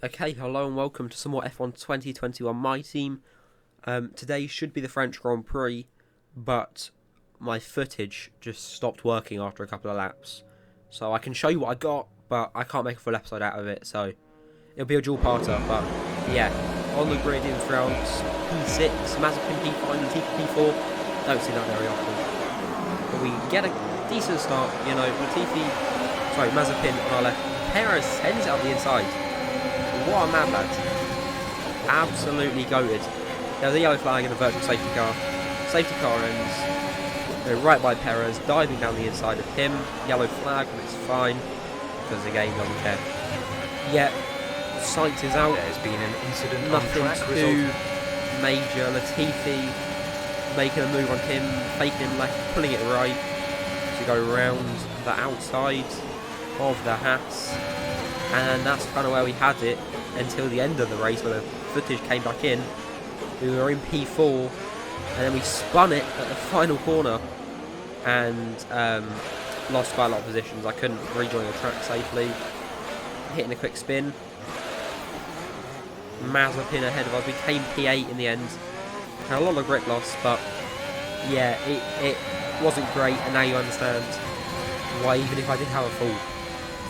Okay, hello and welcome to some more F1 2021 My Team. Today should be the French Grand Prix, but my footage just stopped working after a couple of laps. So I can show you what I got, but I can't make a full episode out of it, so it'll be a dual-parter. But yeah, on the grid in France, P6, Mazepin P5, Latifi P4. Don't see that very often. But we get a decent start, Mazepin on our left. Perez sends it up the inside. What a mad lad. Absolutely goated. There was a yellow flag in the virtual safety car. Safety car ends right by Perez, diving down the inside of him. Yellow flag, but it's fine, because the game doesn't care. Yet, Sainz is out. There's been an incident. Nothing too major. Latifi making a move on him, faking him left, pulling it right to go around the outside of the Haas. And that's kind of where we had it until the end of the race, where the footage came back in. We were in P4, and then we spun it at the final corner and lost quite a lot of positions. I couldn't rejoin the track safely. Hitting a quick spin. Mazepin ahead of us. We came P8 in the end. Had a lot of grip loss, but yeah, it wasn't great. And now you understand why, even if I did have a full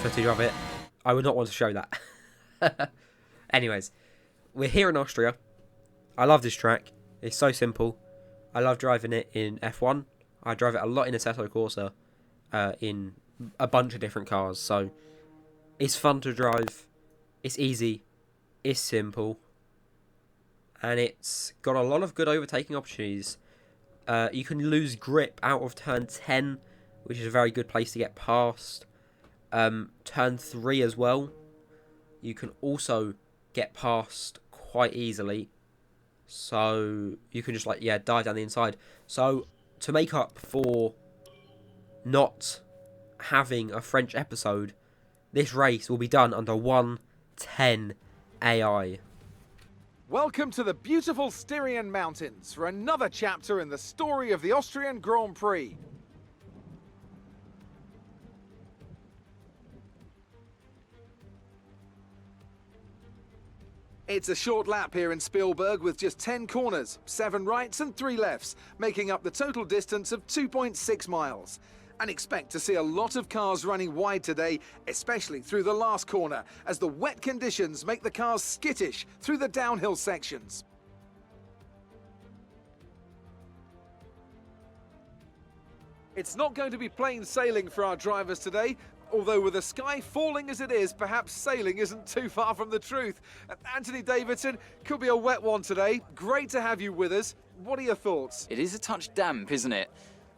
footage of it, I would not want to show that. Anyways, we're here in Austria. I love this track. It's so simple. I love driving it in F1. I drive it a lot in Assetto Corsa, in a bunch of different cars. So it's fun to drive. It's easy. It's simple. And it's got a lot of good overtaking opportunities. You can lose grip out of turn 10, which is a very good place to get past. Turn 3 as well, you can also get past quite easily, so you can just dive down the inside. So to make up for not having a French episode, this race will be done under 1:10 AI. Welcome to the beautiful Styrian Mountains for another chapter in the story of the Austrian Grand Prix. It's a short lap here in Spielberg with just 10 corners, 7 rights and 3 lefts, making up the total distance of 2.6 miles. And expect to see a lot of cars running wide today, especially through the last corner, as the wet conditions make the cars skittish through the downhill sections. It's not going to be plain sailing for our drivers today. Although with the sky falling as it is, perhaps sailing isn't too far from the truth. Anthony Davidson, could be a wet one today. Great to have you with us. What are your thoughts? It is a touch damp, isn't it?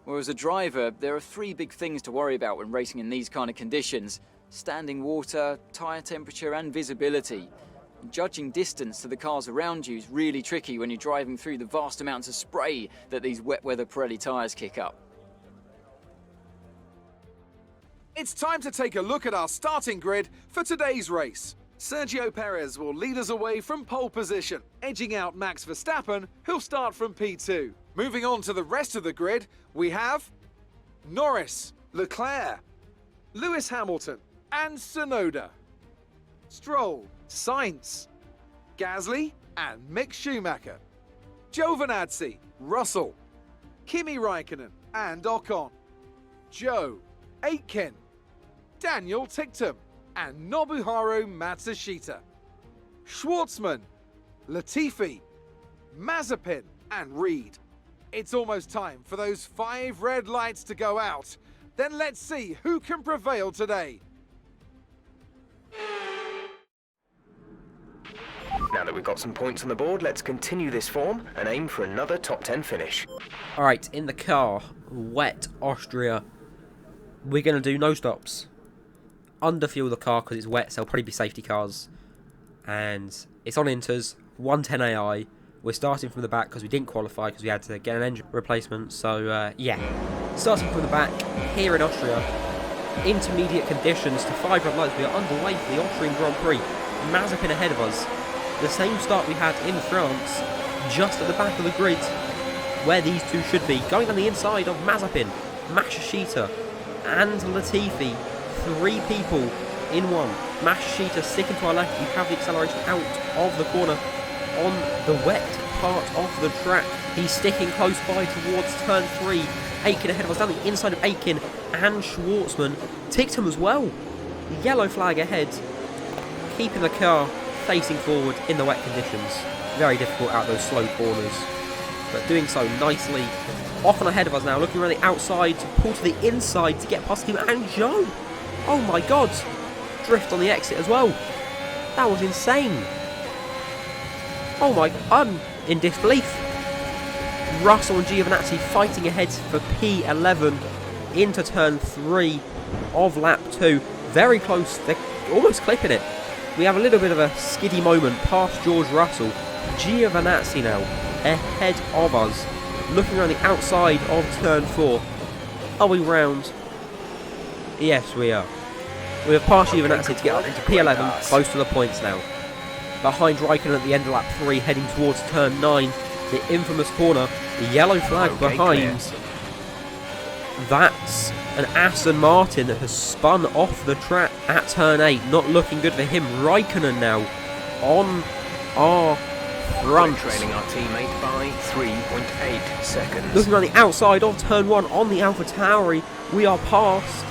Well, as a driver, there are 3 big things to worry about when racing in these kind of conditions: standing water, tyre temperature and visibility. Judging distance to the cars around you is really tricky when you're driving through the vast amounts of spray that these wet weather Pirelli tyres kick up. It's time to take a look at our starting grid for today's race. Sergio Perez will lead us away from pole position, edging out Max Verstappen, who'll start from P2. Moving on to the rest of the grid, we have Norris, Leclerc, Lewis Hamilton, and Tsunoda. Stroll, Sainz, Gasly, and Mick Schumacher. Giovinazzi, Russell, Kimi Raikkonen, and Ocon. Joe, Aitken, Daniel Ticktum, and Nobuharu Matsushita. Schwartzman, Latifi, Mazepin, and Reed. It's almost time for those 5 red lights to go out. Then let's see who can prevail today. Now that we've got some points on the board, let's continue this form and aim for another top 10 finish. Alright, in the car, wet Austria. We're going to do no stops. Underfuel the car because it's wet, so it'll probably be safety cars. And it's on inters, 1:10 AI. We're starting from the back because we didn't qualify because we had to get an engine replacement. So, yeah. Starting from the back, here in Austria. Intermediate conditions to 5 red lights. We are underway for the Austrian Grand Prix. Mazepin ahead of us. The same start we had in France, just at the back of the grid, where these two should be. Going on the inside of Mazepin, Matsushita, and Latifi. 3 people in one. Mashita sticking to our left. We have the acceleration out of the corner on the wet part of the track. He's sticking close by towards turn 3. Aiken ahead of us down the inside of Aiken, and Schwartzman ticked him as well. Yellow flag ahead, keeping the car facing forward in the wet conditions. Very difficult out those slow corners, but doing so nicely. Off and ahead of us now, looking around the outside to pull to the inside to get past him, and Joe. Oh my god, drift on the exit as well. That was insane. Oh my, I'm in disbelief. Russell and Giovinazzi fighting ahead for P11 into turn 3 of lap 2. Very close, they're almost clipping it. We have a little bit of a skiddy moment past George Russell. Giovinazzi now ahead of us, looking around the outside of turn 4. Are we round? Yes, we are. We have passed Giovinazzi to get up into P11, close to the points now. Behind Raikkonen at the end of lap 3, heading towards turn 9, the infamous corner, the yellow flag behind. Clear. That's an Aston Martin that has spun off the track at turn 8, not looking good for him. Raikkonen now on our front. We're trailing our teammate by 3.8 seconds. Looking around the outside of turn 1 on the AlphaTauri, we are past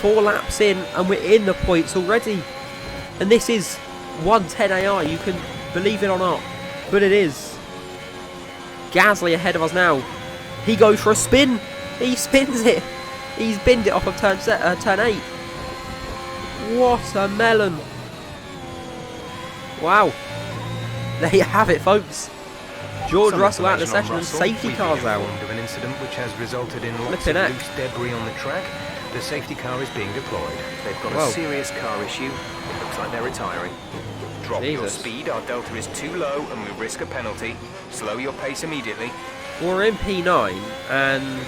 4 laps in and we're in the points already. And this is 110 AI, you can believe it or not, but it is. Gasly ahead of us now. He goes for a spin. He spins it. He's binned it off of turn 8. What a melon. Wow. There you have it, folks. George Russell out of the session and safety cars out. Of an incident which has resulted in lots of loose debris on the track. The safety car is being deployed. They've got a serious car issue. It looks like they're retiring. Drop your speed, our delta is too low and we risk a penalty. Slow your pace immediately. We're in P9 and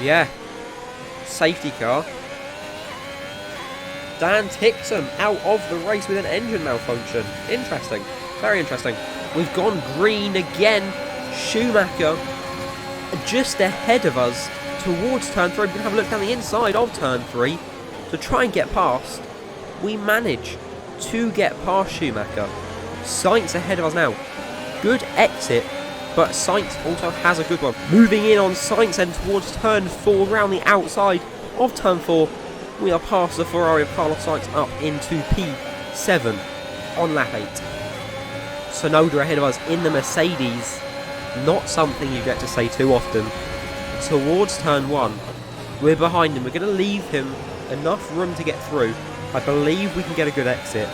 yeah, safety car. Dan Tixon out of the race with an engine malfunction. Interesting, very interesting. We've gone green again. Schumacher just ahead of us towards turn 3. We can have a look down the inside of turn 3 to try and get past. We manage to get past Schumacher. Sainz ahead of us now. Good exit, but Sainz also has a good one. Moving in on Sainz and towards turn 4, around the outside of turn 4. We are past the Ferrari of Carlos Sainz up into P7 on lap 8. Tsunoda ahead of us in the Mercedes. Not something you get to say too often. Towards turn 1, we're behind him. We're going to leave him enough room to get through. I believe we can get a good exit.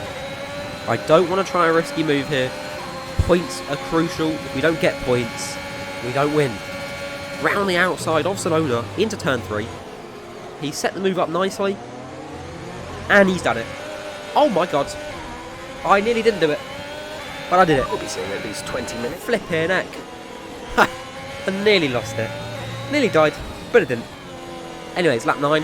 I don't want to try a risky move here. Points are crucial. If we don't get points, we don't win. Round the outside of Tsunoda into turn 3. He's set the move up nicely. And he's done it. Oh my god. I nearly didn't do it. But I did it. We'll be seeing at least 20 minutes. Flipping heck. Ha! I nearly lost it. Nearly died, but it didn't. Anyways, lap 9.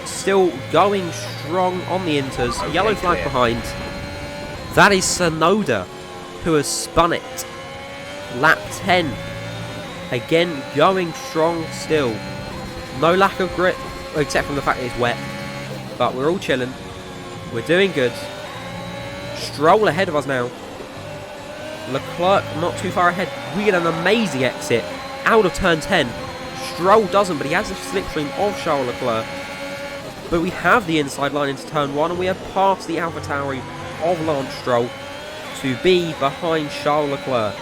Still going strong on the inters. Okay, yellow flag behind. That is Tsunoda who has spun it. Lap 10. Again, going strong still. No lack of grip, except from the fact that it's wet. But we're all chilling. We're doing good. Stroll ahead of us now. Leclerc not too far ahead. We get an amazing exit out of turn 10. Stroll doesn't, but he has the slipstream of Charles Leclerc. But we have the inside line into turn 1, and we have passed the AlphaTauri of Lance Stroll to be behind Charles Leclerc.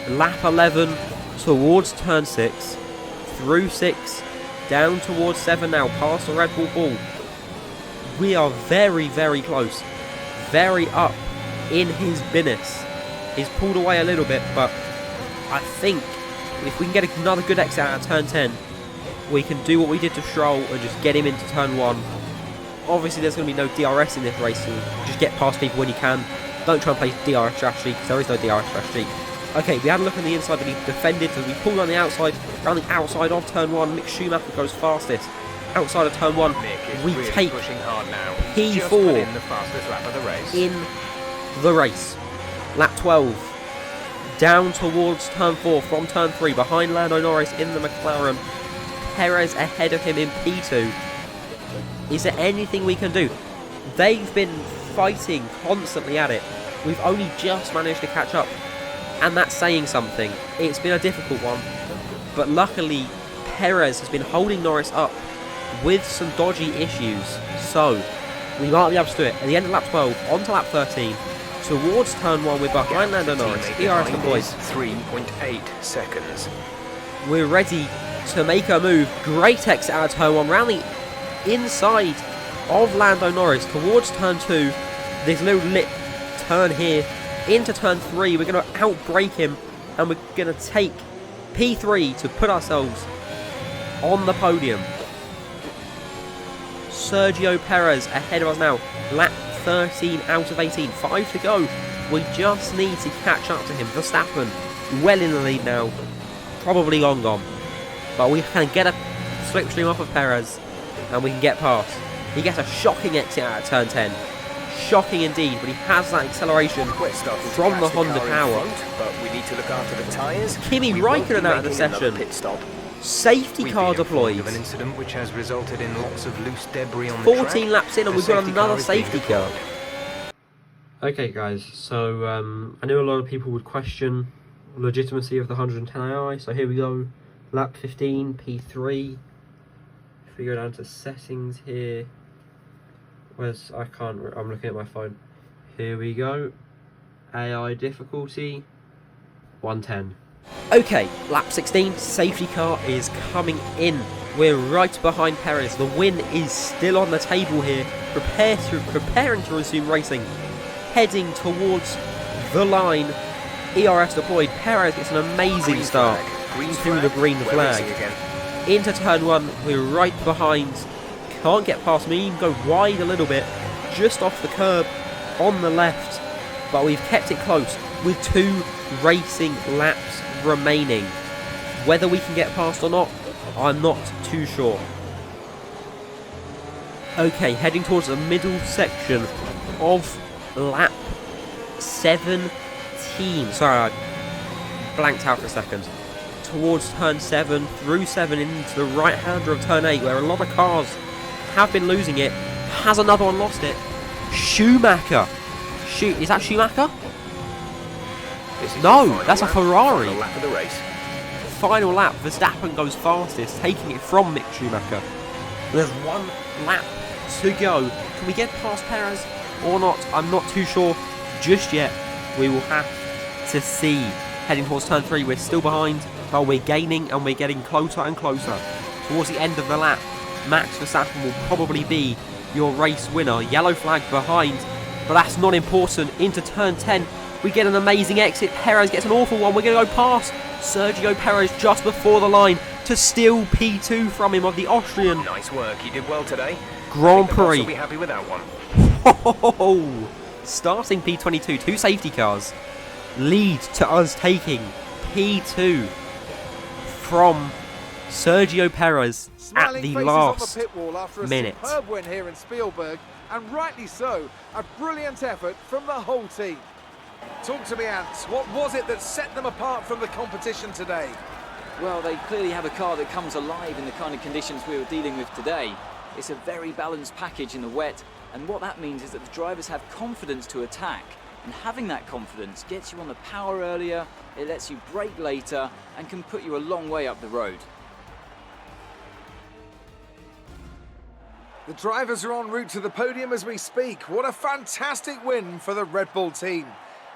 Lap 11 towards turn 6, through 6, down towards 7 now, past the Red Bull Ball. We are very, very close. Very up in his business. He's pulled away a little bit, but I think if we can get another good exit out of turn 10, we can do what we did to Stroll and just get him into turn 1. Obviously there's going to be no DRS in this race, so just get past people when you can. Don't try and play DRS strategy, because there is no DRS strategy. Okay, we had a look on the inside, but he defended, so we pulled on the outside, around the outside of turn 1. Mick Schumacher goes fastest. Outside of turn 1, we really take P4 in the fastest lap of the race. In the race. Lap 12. Down towards turn 4 from turn 3, behind Lando Norris in the McLaren. Perez ahead of him in P2. Is there anything we can do? They've been fighting constantly at it. We've only just managed to catch up. And that's saying something. It's been a difficult one. But luckily, Perez has been holding Norris up with some dodgy issues. So, we might be able to do it. At the end of lap 12, on to lap 13. Towards turn 1, we're behind Lando Norris. ERS deployed. 3.8 seconds. We're ready to make a move. Great exit out of turn 1. Round the inside of Lando Norris towards turn 2. This little lip turn here into turn 3. We're going to outbrake him. And we're going to take P3 to put ourselves on the podium. Sergio Perez ahead of us now. Lap 13 out of 18. 5 to go. We just need to catch up to him. Verstappen well in the lead now. Probably gone. But we can get a slipstream off of Perez. And we can get past. He gets a shocking exit out of turn 10. Shocking indeed, but he has that acceleration from the Honda power. But we need to look after the tyres. Kimi Raikkonen out of the session. Pit stop. Safety car deployed. Of an incident which has resulted in lots of loose debris on the track. 14 laps in and we've got another safety car. deployed. Okay guys, so I knew a lot of people would question the legitimacy of the 110i, so here we go. Lap 15, P3. If we go down to settings here, I'm looking at my phone. Here we go. AI difficulty, 110. Okay, lap 16, safety car is coming in. We're right behind Perez. The win is still on the table here. Preparing to resume racing. Heading towards the line. ERS deployed. Perez gets an amazing start to the green flag. Into turn 1, we're right behind. Can't get past me, even go wide a little bit. Just off the curb on the left. But we've kept it close with 2 racing laps remaining. Whether we can get past or not, I'm not too sure. Okay, heading towards the middle section of lap 17. Sorry, I blanked out for a second. Towards turn 7, through 7 into the right-hander of turn 8, where a lot of cars have been losing it. Has another one lost it? Schumacher. Is that Schumacher? No, that's a Ferrari. Final lap of the race. Final lap, Verstappen goes fastest, taking it from Mick Schumacher. There's 1 lap to go. Can we get past Perez or not? I'm not too sure just yet. We will have to see. Heading towards turn 3, we're still behind, but we're gaining and we're getting closer and closer. Towards the end of the lap, Max Verstappen will probably be your race winner. Yellow flag behind, but that's not important. Into turn 10, we get an amazing exit. Perez gets an awful one. We're going to go past Sergio Perez just before the line to steal P2 from him of the Austrian Nice work, he did well today. Grand Prix. Will be happy with that one. Oh, starting P22, 2 safety cars lead to us taking P2 from Sergio Perez at the last minute. Superb win here in Spielberg, and rightly so. A brilliant effort from the whole team. Talk to me, Ants. What was it that set them apart from the competition today? Well, they clearly have a car that comes alive in the kind of conditions we were dealing with today. It's a very balanced package in the wet, and what that means is that the drivers have confidence to attack. And having that confidence gets you on the power earlier, it lets you brake later, and can put you a long way up the road. The drivers are en route to the podium as we speak. What a fantastic win for the Red Bull team.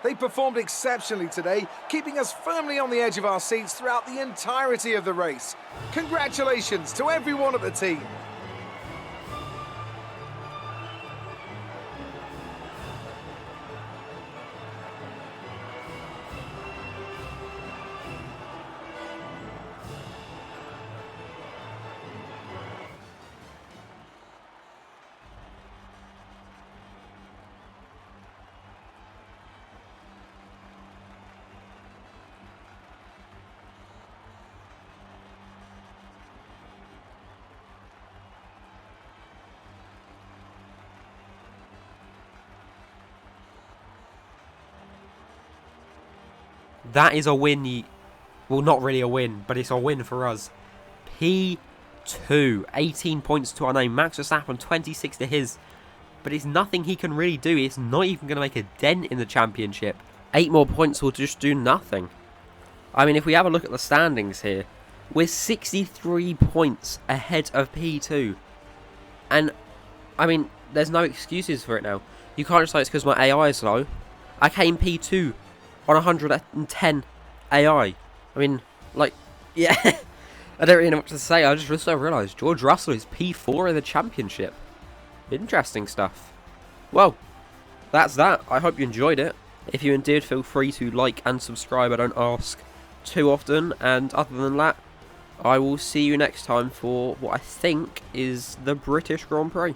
They performed exceptionally today, keeping us firmly on the edge of our seats throughout the entirety of the race. Congratulations to everyone at the team. That is a win. Well, not really a win, but it's a win for us. P2, 18 points to our name. Max Verstappen, 26 to his. but it's nothing he can really do. It's not even going to make a dent in the championship. 8 more points will just do nothing. I mean, if we have a look at the standings here, we're 63 points ahead of P2. And, I mean, there's no excuses for it now. You can't just say it's because my AI is low. I came P2 on 110 AI. I mean, like, yeah. I don't really know what to say. I just realised George Russell is P4 in the championship. Interesting stuff. Well, that's that. I hope you enjoyed it. If you did, feel free to like and subscribe. I don't ask too often. And other than that, I will see you next time for what I think is the British Grand Prix.